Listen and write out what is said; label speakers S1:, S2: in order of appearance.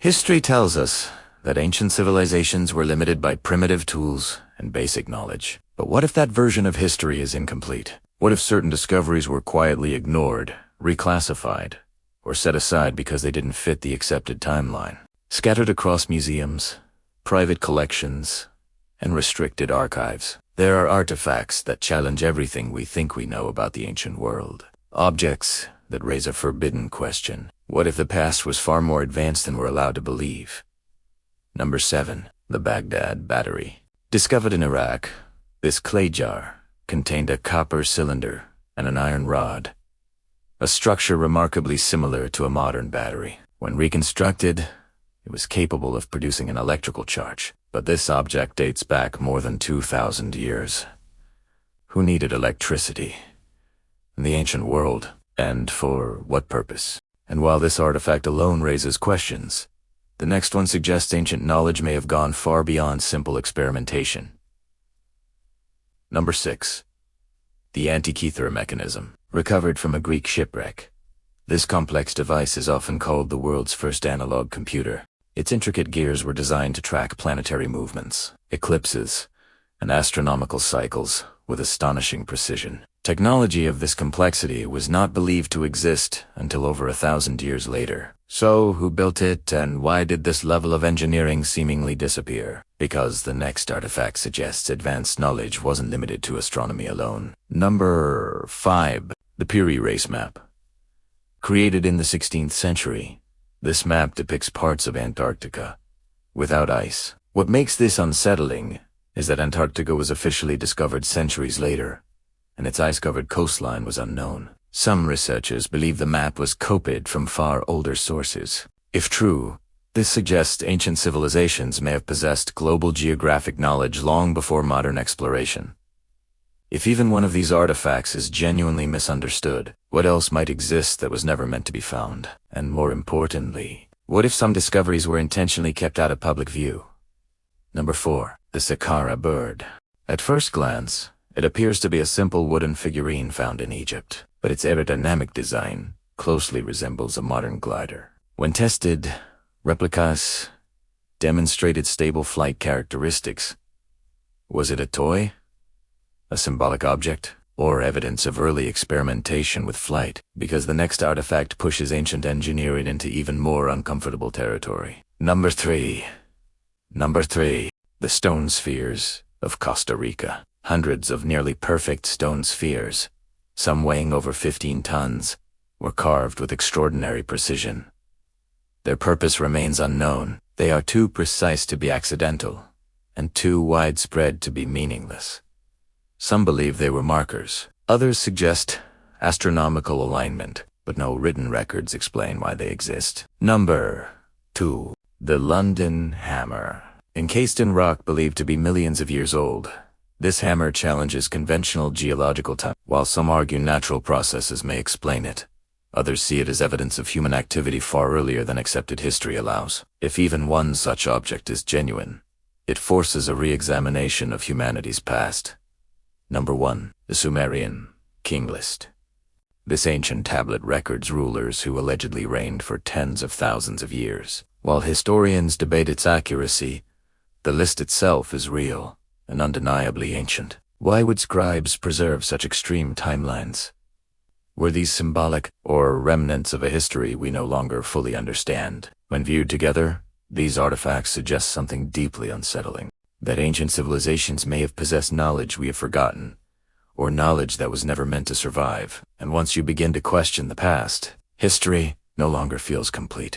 S1: History tells us that ancient civilizations were limited by primitive tools and basic knowledge. But what if that version of history is incomplete? What if certain discoveries were quietly ignored, reclassified, or set aside because they didn't fit the accepted timeline? Scattered across museums, private collections, and restricted archives, there are artifacts that challenge everything we think we know about the ancient world. Objects that raise a forbidden question. What if the past was far more advanced than we're allowed to believe? Number 7. The Baghdad Battery. Discovered in Iraq, this clay jar contained a copper cylinder and an iron rod, a structure remarkably similar to a modern battery. When reconstructed, it was capable of producing an electrical charge. But this object dates back more than 2,000 years. Who needed electricity in the ancient world, and for what purpose? And while this artifact alone raises questions, the next one suggests ancient knowledge may have gone far beyond simple experimentation. Number 6. The Antikythera Mechanism. Recovered from a Greek shipwreck, this complex device is often called the world's first analog computer. Its intricate gears were designed to track planetary movements, eclipses, and astronomical cycles with astonishing precision. Technology of this complexity was not believed to exist until over 1,000 years later. So, who built it, and why did this level of engineering seemingly disappear? Because the next artifact suggests advanced knowledge wasn't limited to astronomy alone. Number 5. The Piri Reis Map. Created in the 16th century, this map depicts parts of Antarctica without ice. What makes this unsettling is that Antarctica was officially discovered centuries later, and its ice-covered coastline was unknown. Some researchers believe the map was copied from far older sources. If true, this suggests ancient civilizations may have possessed global geographic knowledge long before modern exploration. If even one of these artifacts is genuinely misunderstood, what else might exist that was never meant to be found? And more importantly, what if some discoveries were intentionally kept out of public view? Number 4. The Saqqara Bird. At first glance, it appears to be a simple wooden figurine found in Egypt, but its aerodynamic design closely resembles a modern glider. When tested, replicas demonstrated stable flight characteristics. Was it a toy? A symbolic object? Or evidence of early experimentation with flight? Because the next artifact pushes ancient engineering into even more uncomfortable territory. Number 3. The stone spheres of Costa Rica. Hundreds of nearly perfect stone spheres, some weighing over 15 tons, were carved with extraordinary precision. Their purpose remains unknown. They are too precise to be accidental, and too widespread to be meaningless. Some believe they were markers. Others suggest astronomical alignment, but no written records explain why they exist. Number 2. The London Hammer. Encased in rock believed to be millions of years old, this hammer challenges conventional geological time. While some argue natural processes may explain it, others see it as evidence of human activity far earlier than accepted history allows. If even one such object is genuine, it forces a re-examination of humanity's past. Number 1. The Sumerian King List. This ancient tablet records rulers who allegedly reigned for tens of thousands of years. While historians debate its accuracy, the list itself is real and undeniably ancient. Why would scribes preserve such extreme timelines? Were these symbolic or remnants of a history we no longer fully understand? When viewed together, these artifacts suggest something deeply unsettling. That ancient civilizations may have possessed knowledge we have forgotten, or knowledge that was never meant to survive. And once you begin to question the past, history no longer feels complete.